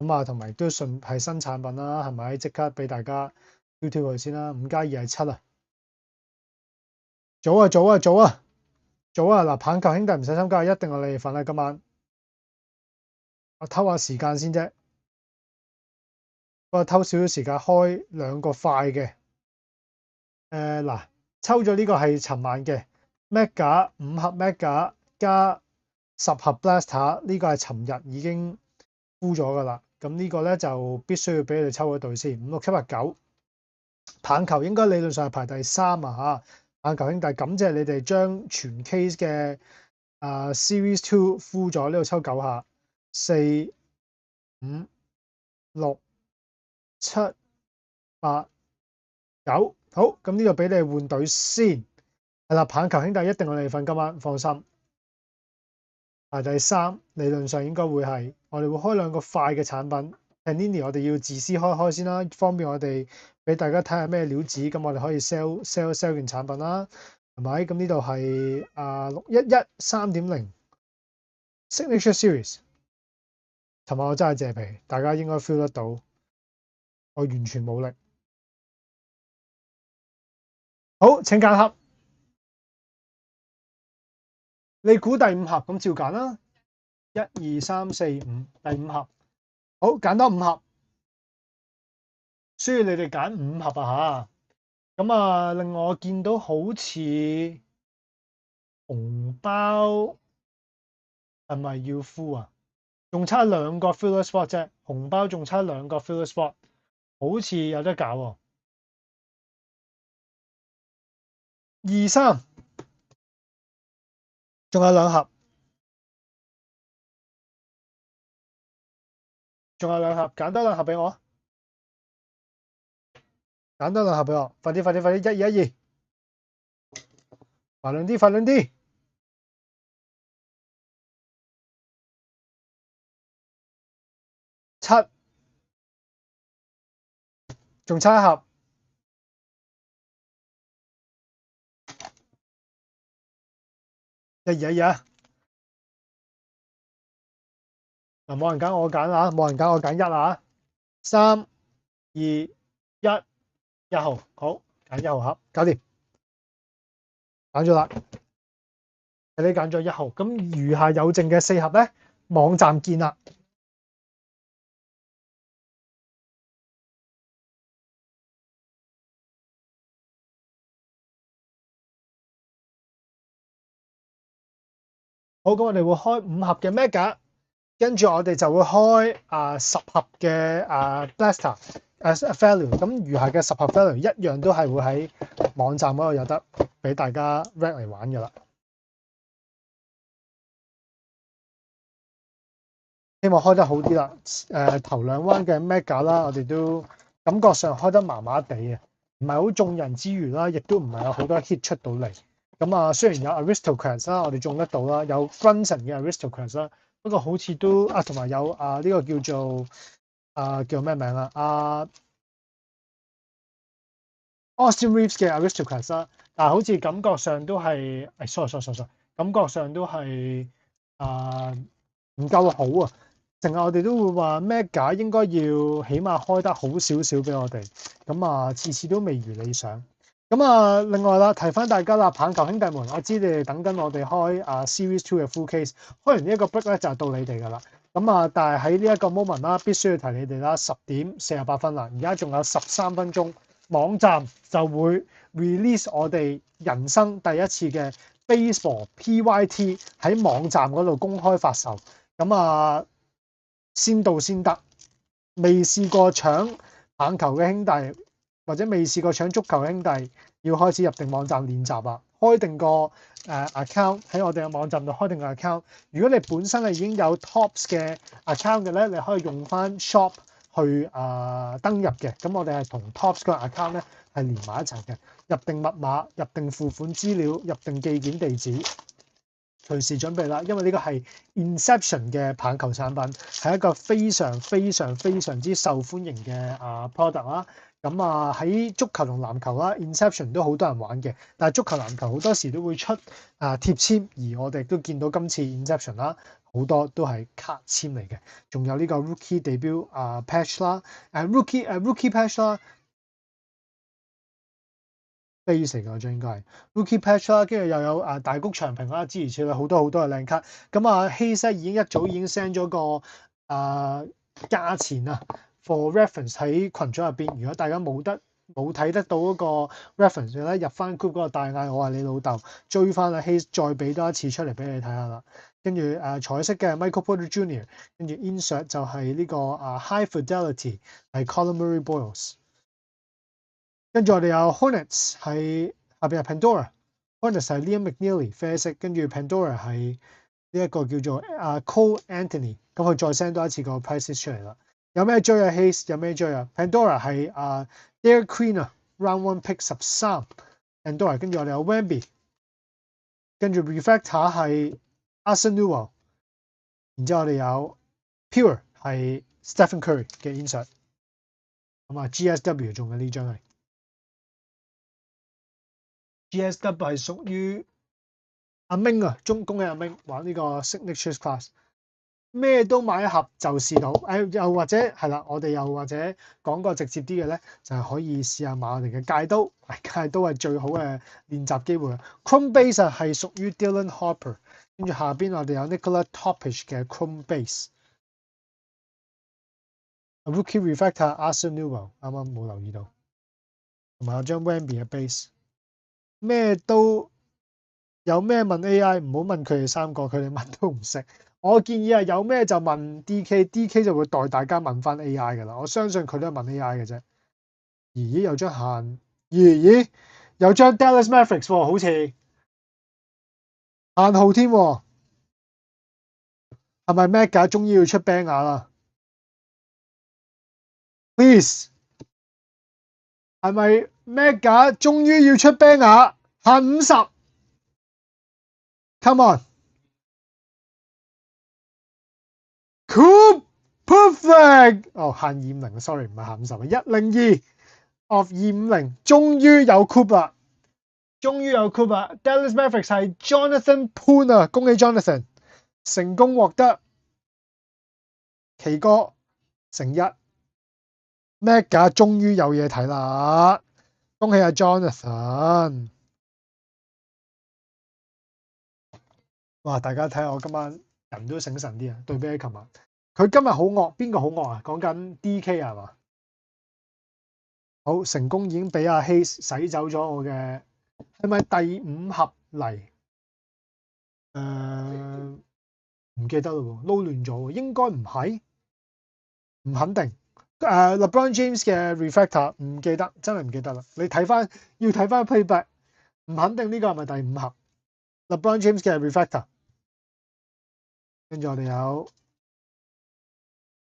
咁啊，同埋都順係新產品啦，係咪？即刻俾大家挑挑佢先啦。5+2係7啊！早啊！早啊！早啊！早啊！嗱，棒球兄弟唔使心急，一定有你哋份啦今晚。我偷下時間先啫，我偷少少時間開2個快嘅。嗱，抽咗呢個係尋晚嘅 Mega 5盒 Mega 加10盒 Blaster，呢個係尋日已經沽咗噶啦。咁呢個咧就必須要俾你哋抽嗰隊先。5、6、7、8、9，棒球應該理論上係排第3啊嚇。棒球兄弟感謝你哋將全 case 嘅Series 2沽咗，呢度抽9下，4、5、6、7、8、9，好，咁呢度俾你哋換隊先。係啦，棒球兄弟一定有你哋份，今晚放心。排第3，理論上應該會係，我哋會開2個快嘅產品。Panini 我哋要自私開先啦，方便我哋俾大家睇下咩料子，咁我哋可以 sell 件產品啦，係咪？咁呢度係611 3.0 Signature Series。尋晚我真係借皮，大家應該 feel 得到，我完全冇力。好，請揀盒。你估第5盒，咁照揀啦。1、2、3、4、5，第5盒。好，揀多5盒。需要你哋揀5盒啊嚇。咁啊，另外我見到好似紅包係咪要敷啊？仲差2個 filler spot 啫，紅包仲差2個 filler spot，好似有得搞喎。2、3，仲有2盒，仲有2盒，揀多2盒俾我，揀多2盒俾我，快啲快啲快啲，1、2、1、2，快兩啲快兩啲，7，仲差1盒。1、2、1、2啊！嗱，冇人揀我揀啊，冇人揀我揀1啊！3、2、1，1號，好，揀1號盒，搞掂，揀咗啦。你揀咗1號，咁餘下有剩嘅4盒咧，網站見啦。好，咁我哋會開5盒嘅 Mega，跟住我哋就會開10盒嘅Blaster Value，咁餘下嘅10盒 Value 一樣都係會喺網站嗰度有得俾大家 rec 嚟玩㗎啦。希望開得好啲啦。頭2彎嘅 Mega 啦，我哋都感覺上開得麻麻地嘅，唔係好眾人之餘啦，亦都唔係有好多 hit 出到嚟。咁啊，雖然有 Aristocrats 啦，我哋中得到啦，有 Brunson 嘅 Aristocrats 啦，不過好似都同埋有呢個叫做叫咩名啊Austin Reeves 嘅 Aristocrats 啦，但係好似感覺上都係sorry，感覺上都係唔夠好啊！成日我哋都會話 Mega 應該要起碼開得好少少俾我哋，咁啊次次都未如理想。咁啊，另外啦，提翻大家啦，棒球兄弟們，我知你哋等緊我哋開Series 2嘅 full case，開完呢一個 break 咧就係到你哋噶啦。咁啊，但係喺呢一個 moment 啦，必須要提你哋啦，10點48分啦，而家仲有13分鐘，網站就會 release 我哋人生第一次嘅 Baseball PYT 喺網站嗰度公開發售。咁啊，先到先得，未試過搶棒球嘅兄弟，或者未試過搶足球兄弟，要開始入定網站練習啦。開定個account 喺我哋嘅網站度開定個 account。如果你本身係已經有 Topps 嘅 account 嘅咧，你可以用翻 shop 去登入嘅。咁我哋係同 Topps 個 account 咧係連埋一齊嘅，入定密碼，入定付款資料，入定寄件地址。隨時準備啦，因為呢個係 Inception 嘅棒球產品，係一個非常非常非常之受歡迎嘅product 啦。咁喺足球同籃球啦 ，Inception 都好多人玩嘅，但係足球籃球好多時都會出貼籤，而我哋都見到今次 Inception 啦，好多都係卡籤嚟嘅。仲有呢個 Rookie Debut patch 啦，Rookie patch 啦。base 嚟㗎，張應該係 Rookie Patch 啦，跟住又有大谷翔平啦，諸如此類好多嘅靚卡。咁Hayes 一早已經 send 咗個價錢啊 for reference 喺群組入邊。如果大家冇睇得到嗰個 reference 咧，入翻 group 嗰個大嗌我係你老豆，追翻Hayes 再俾多一次出嚟俾你睇下啦。跟住彩色嘅 Michael Porter Jr.， 跟住 insert 就係呢個High Fidelity 係 Colin Murray Boyles。跟住我哋有 Hornets 係下邊係 Pandora，Hornets 係 Liam McNeely 啡色，跟住 Pandora 係呢一個叫做Cole Anthony，咁佢再 send 多一次個 prices 出嚟啦。有咩追啊 Hayes？ 有咩追啊 ？Pandora 係Derek Queen 啊 ，Round One Pick 13 Pandora， 跟住我哋有 Wemby， 跟住 Refractor 係 Arsen Newell， 然之後我哋有 Pure 係 Stephen Curry 嘅 insert， 咁GSW 中嘅呢張係。GSW 係屬於阿明啊，恭喜阿明玩呢個 Signature Class， 咩都買一盒就試到。又或者係啦，我哋又或者講個直接啲嘅咧，就係可以試下買我哋嘅戒刀，戒刀係最好嘅練習機會。Chrome Base 係屬於 Dylan Harper， 跟住下邊我哋有 Nicola Topic 嘅 Chrome Base。Rookie Refractor Arsen Newell 啱啱冇留意到，同埋有張 Wemby 嘅 Base。咩都有咩問 AI， 唔好問佢哋三個，佢哋乜都唔識。我建議係有咩就問 DK 就會代大家問翻 AI 㗎啦。我相信佢都係問 AI 嘅啫。咦？有張限？咦？有張 Dallas Mavericks 喎，好似限號添喎。係咪 Mega 終於要出 banner 啦 ？Please， 係咪 Mega 終於要出 banner？ 限50。Come on， Cool Perfect。哦，限250 ，sorry 唔係限50，102 of 250，終於有 Cool 啦，終於有 Cool 啦。Dallas Mavericks 係 Jonathan Poon 啊，恭喜 Jonathan 成功獲得奇哥成一 ，Mega 終於有嘢睇啦，恭喜阿 Jonathan。哇！大家睇下我今晚人都醒神啲啊，對比起琴晚。佢今日好惡，邊個好惡啊？講緊 DK 係嘛？好成功已經俾阿 Hayes 洗走咗我嘅，係咪第5盒嚟？唔記得咯喎，撈亂咗喎，應該唔係，唔肯定。LeBron James 嘅 Refractor 唔記得，真係唔記得啦。你睇翻要睇翻 playback， 唔肯定呢個係咪第5盒 LeBron James 嘅 Refractor。跟住我哋有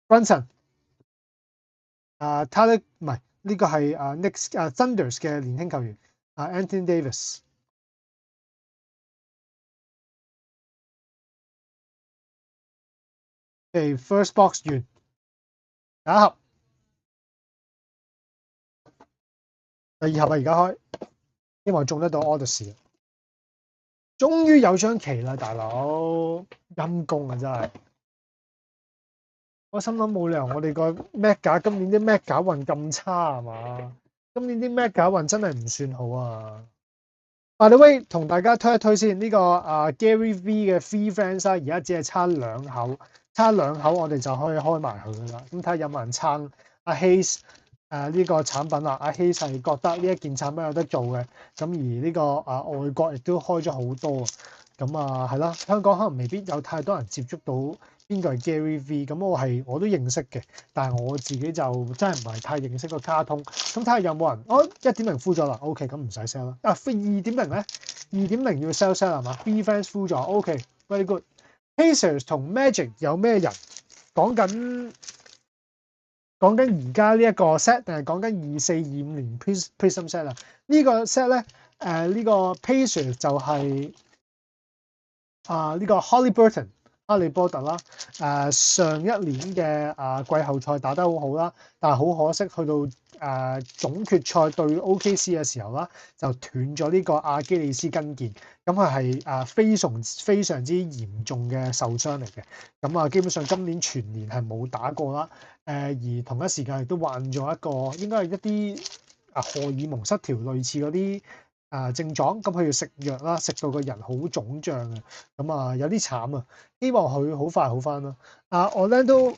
Brunson， Tyler 唔係呢個係Knicks Thunders 嘅年輕球員Anthony Davis。First box 完，第1盒，第2盒啊！而家開，希望中得到 Odyssey。終於有張旗啦，大佬陰公啊！真係，我心諗冇理由我哋個 Mega 今年啲 Mega 運咁差係嘛？今年啲 Mega 運真係唔算好啊。By the way， 同大家推一推先，呢個Gary V 嘅 Free Fans 而家只係差2口，差2口我哋就可以開埋佢噶啦。咁睇下有冇人撐阿 Hayes 呢個產品啦。阿 Hayes 係覺得呢一件產品有得做嘅，咁而呢個外國亦都開咗好多。咁係啦，香港可能未必有太多人接觸到邊個係 Gary V， 咁我都認識嘅，但係我自己就真係唔係太認識個卡通。咁睇下有冇人1.0 full 咗啦 ，OK， 咁唔使 sell 啦。2.0 咧 ，2.0 要 sell 係嘛 ？B fans full 咗 ，OK，very good。Pacers 同 Magic 有咩人講緊而家呢一個 set 定係講緊24-25年 Prism set 啊？呢個 set 咧呢個 Pacers 就係呢個 Haliburton 哈利波特啦。上一年嘅季後賽打得好好啦，但係好可惜去到總決賽對 OKC 嘅時候啦，就斷咗呢個阿基里斯筋腱，咁佢係非常之嚴重嘅受傷嚟嘅，咁啊基本上今年全年係冇打過啦，而同一時間亦都患咗一個應該係一啲荷爾蒙失調類似嗰啲症狀，咁佢要食藥啦，食到個人好腫脹嘅，咁啊有啲慘啊，希望佢好快好翻啦。Orlando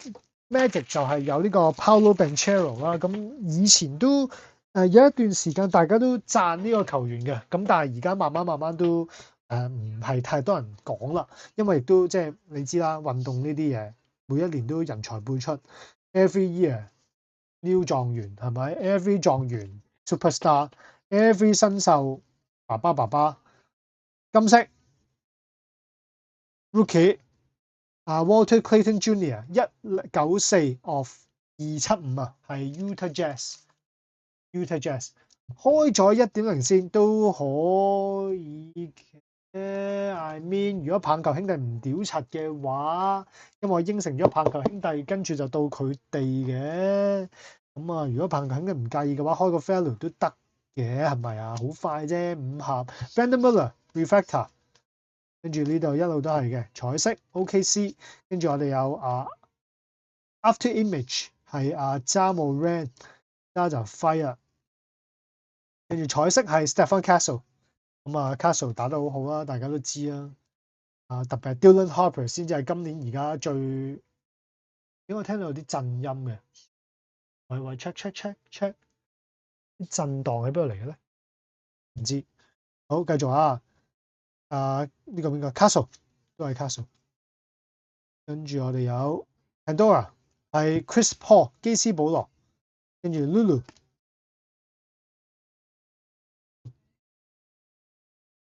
Magic 就係有呢個 Paolo Banchero 啦，咁以前都有一段時間大家都讚呢個球員嘅，咁但係而家慢慢都唔係太多人講啦，因為亦都即係你知啦，運動呢啲嘢每一年都人才輩出 ，every year new 狀元係咪 ？every 狀元 superstar，every 新秀爸爸金色 rookie。Walter Clayton Jr. 194 of 275啊，係 Utah Jazz 開咗 1.0 先都可以嘅。I mean 如果棒球兄弟唔屌柒嘅話，因為我應承咗棒球兄弟，跟住就到佢哋嘅。咁啊，如果棒球兄弟唔介意嘅話，開個 value 都得嘅，係咪啊？好快啫，5盒 Brandon Miller Refractor。跟住呢度一路都係嘅彩色 OKC， 跟住我哋有After Image 係Ja Morant 加就 Fire， 跟住彩色係 Stephon Castle， 咁Castle 打得好好啦，大家都知啦。特別係 Dylan Harper 先至係今年而家最，因為我聽到有啲震音嘅，喂 check 啲震盪喺邊度嚟嘅咧？唔知，好繼續啊！呢個邊個 Castle 都係 Castle， 跟住我哋有 Pandora 係 Chris Paul 基斯保羅，跟住 Lulu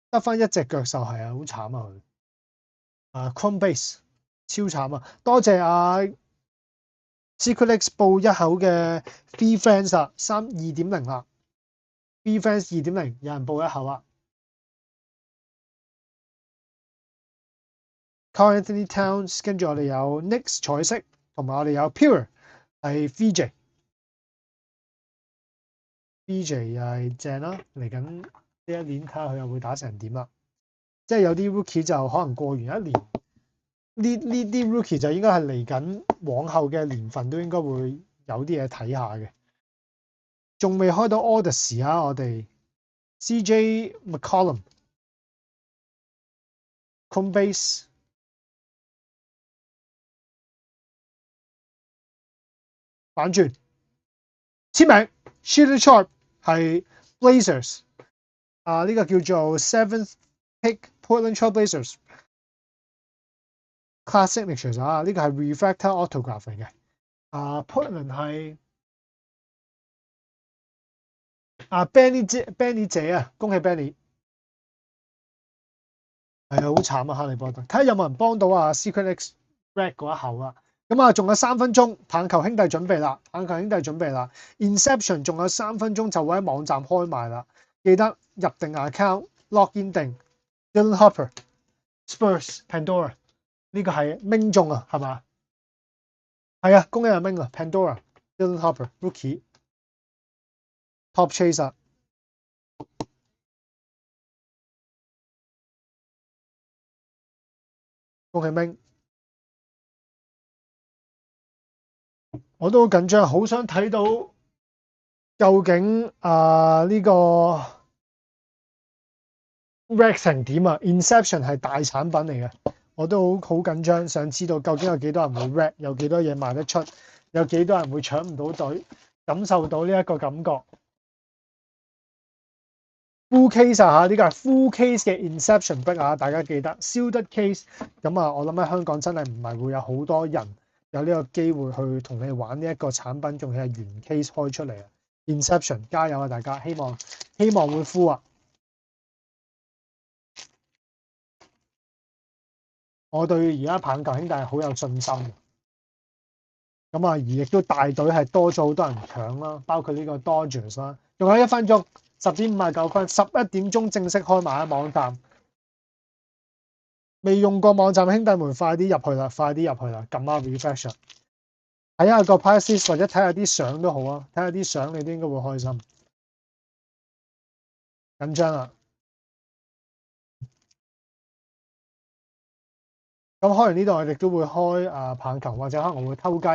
得翻一隻腳獸係好慘啊佢，Chrome Base 超慘啊！多謝Secret X 報一口嘅 Free Fans 啊，2.0啦 ，Free Fans 2.0有人報一口啊！Karl Anthony Towns， 跟住我哋有 Knicks 彩色，同埋我哋有 Pure 係 VJ 又係正啦，嚟緊呢一年睇下佢又會打成點啦。即係有啲 Rookie 就可能過完一年，呢啲 Rookie 就應該係嚟緊往後嘅年份都應該會有啲嘢睇下嘅。仲未開到 Odyssey 啊，我哋 CJ McCollum、Chrome Base。反轉簽名 Shaedon Sharpe 係 Blazers 呢個叫做 7th pick Portland Trail Blazers Classic Signatures 呢個係 Refractor Autograph 嚟嘅。Portland 係Benny 姐啊，恭喜 Benny 係好慘啊！哈利波特睇下有冇人幫到Secret X Red 嗰一口啊！咁仲有3分鐘，棒球兄弟準備啦 Inception 仲有3分鐘就會喺網站開賣啦，記得入定 account log in 定 Dylan Harper Spurs Pandora 呢個係命中啊，係嘛？係啊，恭喜阿明啊 Pandora Dylan Harper Rookie Top Chaser， 恭喜明。我都好緊張，好想睇到究竟呢個 Rex 成點啊 ？Inception 係大產品嚟嘅，我都好緊張，想知道究竟有幾多人會 Rex， 有幾多嘢賣得出，有幾多人會搶唔到隊，感受到呢一個感覺。Full case 呢個係 full case 嘅 Inception 筆大家記得 Sealed case。咁我諗喺香港真係唔係會有好多人有呢個機會去同你玩呢一個產品，仲係原 case 開出嚟啊 ！Inception 加油啊，大家希望會 full 啊！我對而家棒球兄弟好有信心。而亦都大隊係多咗好多人搶啦，包括呢個 Dodgers 啦。仲有1分鐘，10:59 11點鐘正式開賣喺網站。未用過網站兄弟們快啲入去啦，撳下 refresh。睇下個 price list 或者睇下啲相都好啊，睇下啲相你都應該會開心。緊張啦！咁開完呢度，我哋都會開棒球，或者可能我會偷雞。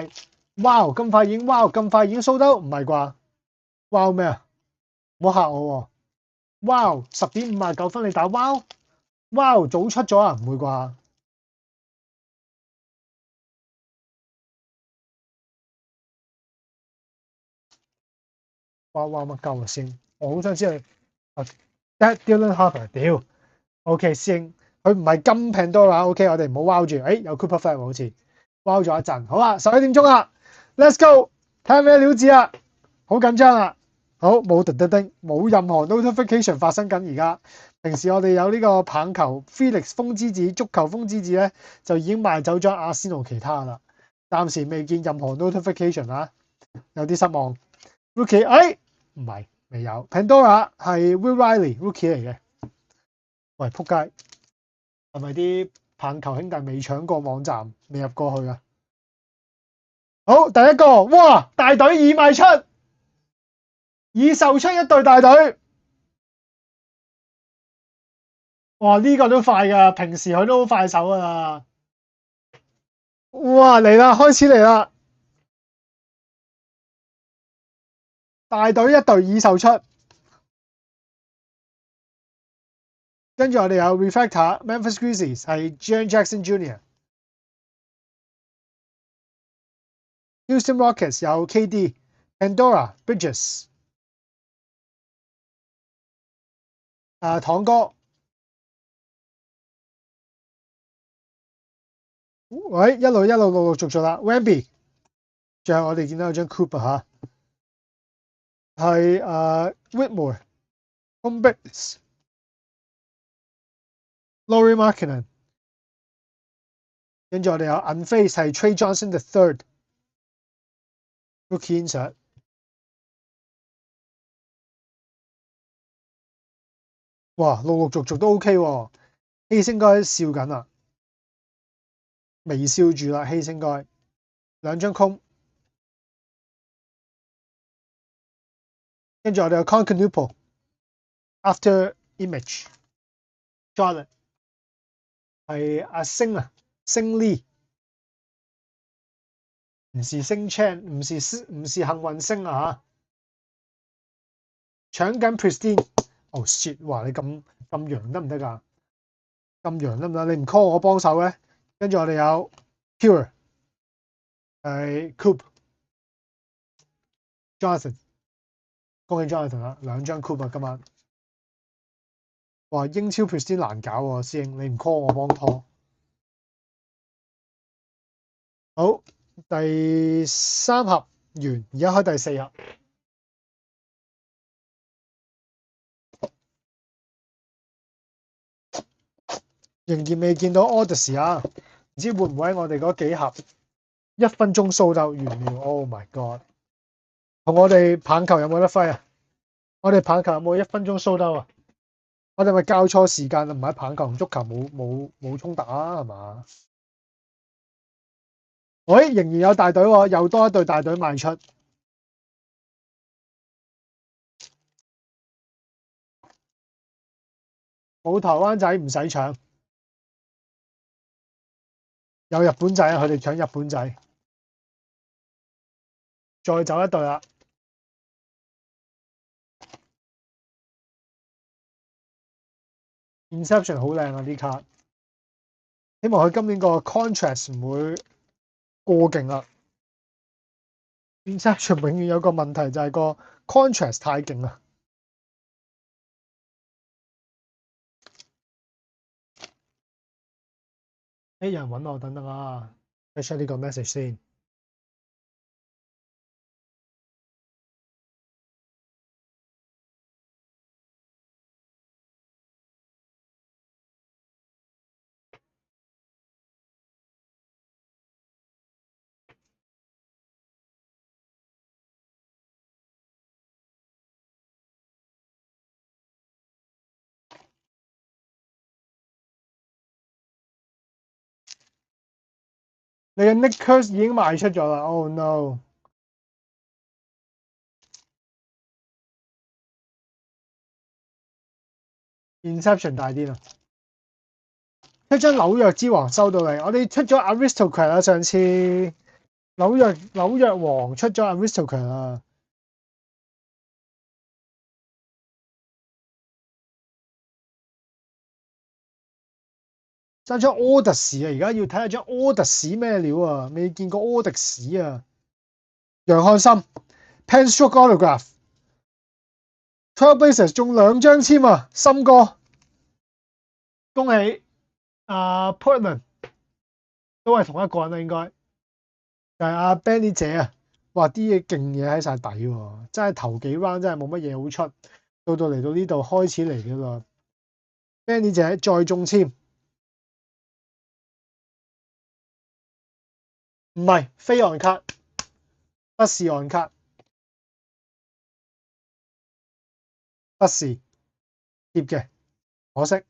哇！咁快已經收到，唔係啩？哇咩啊？唔好嚇我喎！哇！10.59分你打哇！哇！早出咗啊？唔會啩？哇乜鳩啊先？我好想知你啊 Dylan Harper 屌 OK 師兄，佢唔係金 Pandora，OK 我哋唔好 wow 住。有 Cooper Flag 好似 wow 咗一陣。好啦，11點鐘啦，Let's go 睇下咩料子啊！好緊張啊！好冇叮叮叮，冇任何 notification 發生緊而家。平時我哋有呢個棒球 Felix 風之子、足球風之子咧，就已經賣走咗阿仙奴其他啦。暫時未見任何 notification 啊，有啲失望。Rookie 唔係未有 Pandora 係 Will Riley Rookie 嚟嘅。喂撲街，係咪啲棒球兄弟未搶過網站，未入過去啊？好，第一個哇，大隊已賣出，已售出一隊大隊。哇！呢個都快㗎，平時佢都好快手㗎啦。哇！嚟啦，開始嚟啦！大隊一隊已售出，跟住我哋有 Refractor Memphis Grizzlies 係 Jaren Jackson Jr.、Houston Rockets 有 KD、Pandora Bridges、堂哥。喂，一路陸續啦 ，Wemby， 最後我哋見到有張 Cooper 嚇，係Whitmore、Home Bits、Lauri Markkanen， 跟住我哋有 Unfazed 係 Trey Johnson the Third、Rookie Insert。哇，陸續都 OK 喎，希應該笑緊啦，微笑住啦，希應該兩張空。跟住我哋有 Concanupal、After Image、Charlotte 係阿星啊，星 Lee， 唔是星 Chan， 唔是幸運星啊嚇，搶緊 Pristine。哦 shit， 哇你咁陽得唔得㗎？咁陽得唔得？你唔 call 我幫手咧？跟住我哋有 Pure 係 Coop、Jonathan， 恭喜 Jonathan 啦，兩張 Coop 啊今晚。哇！英超 Pristine 難搞喎，師兄你唔 call 我幫拖。好，第三盒完，而家開第四盒。仍然未見到 Odyssey 啊，唔知會唔會喺我哋嗰幾盒1分鐘掃就完了 ？Oh my god！ 同我哋棒球有冇得揮啊？我哋棒球有冇1分鐘掃到啊？我哋咪交錯時間啊？唔係棒球同足球冇衝突啊？係嘛？喂，仍然有大隊喎，又多一隊大隊賣出。冇台灣仔唔使搶，有日本仔啊！佢哋搶日本仔，再走一隊啦。Inception 好靚啊！啲卡，希望佢今年個 contrast 唔會過勁啦。Inception 永遠有個問題就係個 contrast 太勁啦。有人揾我，等等啊，你 check 呢個 message 先。你嘅 Nick Curse 已經賣出咗啦 ，Oh no！Inception 大啲啦，一張紐約之王收到嚟，我哋出咗 Aristocrat 啦，上次紐約王出咗 Aristocrat 啦。爭張柯特士啊！而家要睇下張柯特士咩料啊？未見過柯特士啊！楊漢森 Penstroke Autograph，Trailblazers 中2張籤啊！森哥，恭喜！Portland 都係同一個人啦，應該就係阿 Benny 姐啊！哇，啲嘢勁嘢喺晒底喎，真係頭幾 round 真係冇乜嘢好出，到嚟到呢度開始嚟嘅啦。Benny 姐再中籤。唔係非按卡，不是按卡，不是貼嘅，可惜。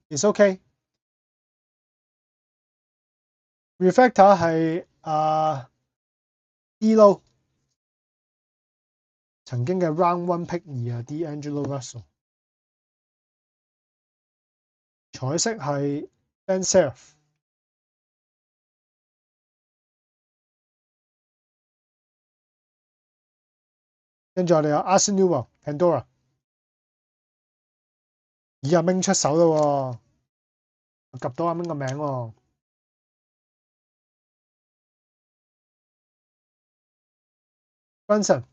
It's OK。Reflector 係D-Lo 曾經嘅 Round One Pick 2啊 ，D'Angelo Russell。彩色係 Ben Self。跟住我哋有 Arsen Newell、Pandora。阿明出手啦，及到阿明個名喎。Brunson，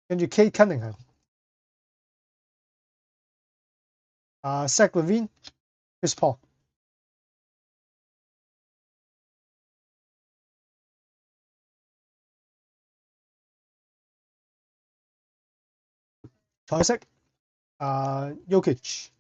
跟住 Kate Cunningham。Zach LaVine、Chris Paul。彩色Jokic。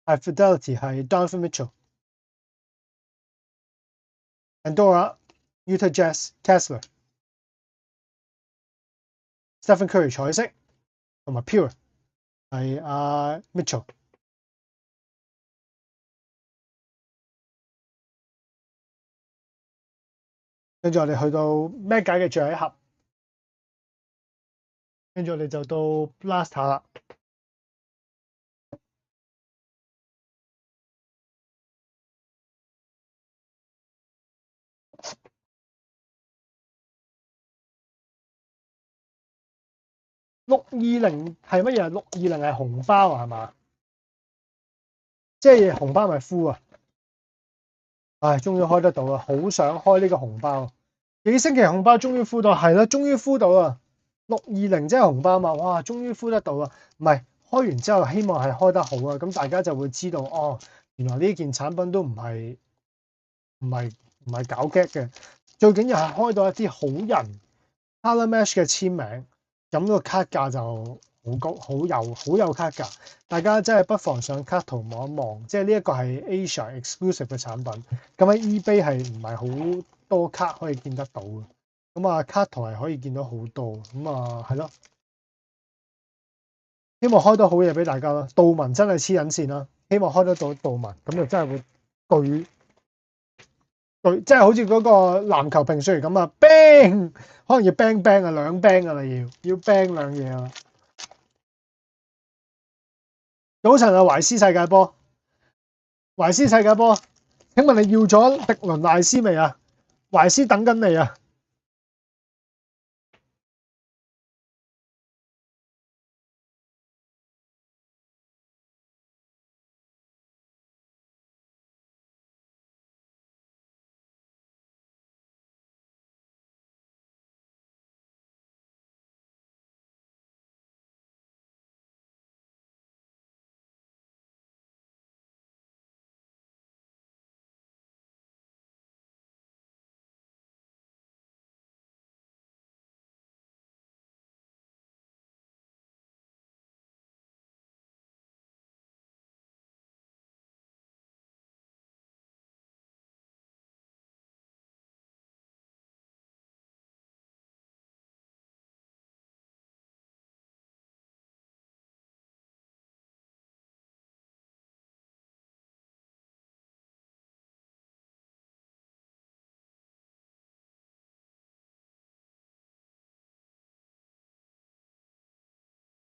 High Fidelity 係 Donovan Mitchell。Pandora、Utah Jazz、Kessler。Stephen Curry 彩色同埋 Pure 係Mitchell。跟住我哋去到咩解嘅最後一盒，跟住我哋就到 Blaster 啦。620係乜嘢？620係紅包啊，係嘛？即係紅包咪敷啊！唉，終於開得到啦，好想開呢個紅包。幾星期紅包終於敷到，係啦，終於敷到啦。620即係紅包嘛，哇，終於敷得到啦。唔係開完之後，希望係開得好啊，咁大家就會知道哦，原來呢件產品都唔係搞 gag 嘅。最緊要係開到一啲好人 Color Match 嘅簽名，咁個卡價就好高，好有卡價。大家真係不妨上卡圖望一望，即係呢一個係 Asia Exclusive 嘅產品。咁喺 eBay 係唔係好多卡可以見得到嘅？咁啊，卡圖係可以見到好多。咁啊，係咯，希望開到好嘢俾大家啦。杜文真係黐緊線啦，希望開得到杜文，咁就真係會巨，即係好似嗰個籃球評述員咁啊 ，bang， 可能要 bang bang 啊，兩 bang 啊啦，要 bang 兩嘢啊！早晨啊，懷斯世界波，懷斯世界波，請問你要咗迪倫賴斯未啊？懷斯等緊你啊！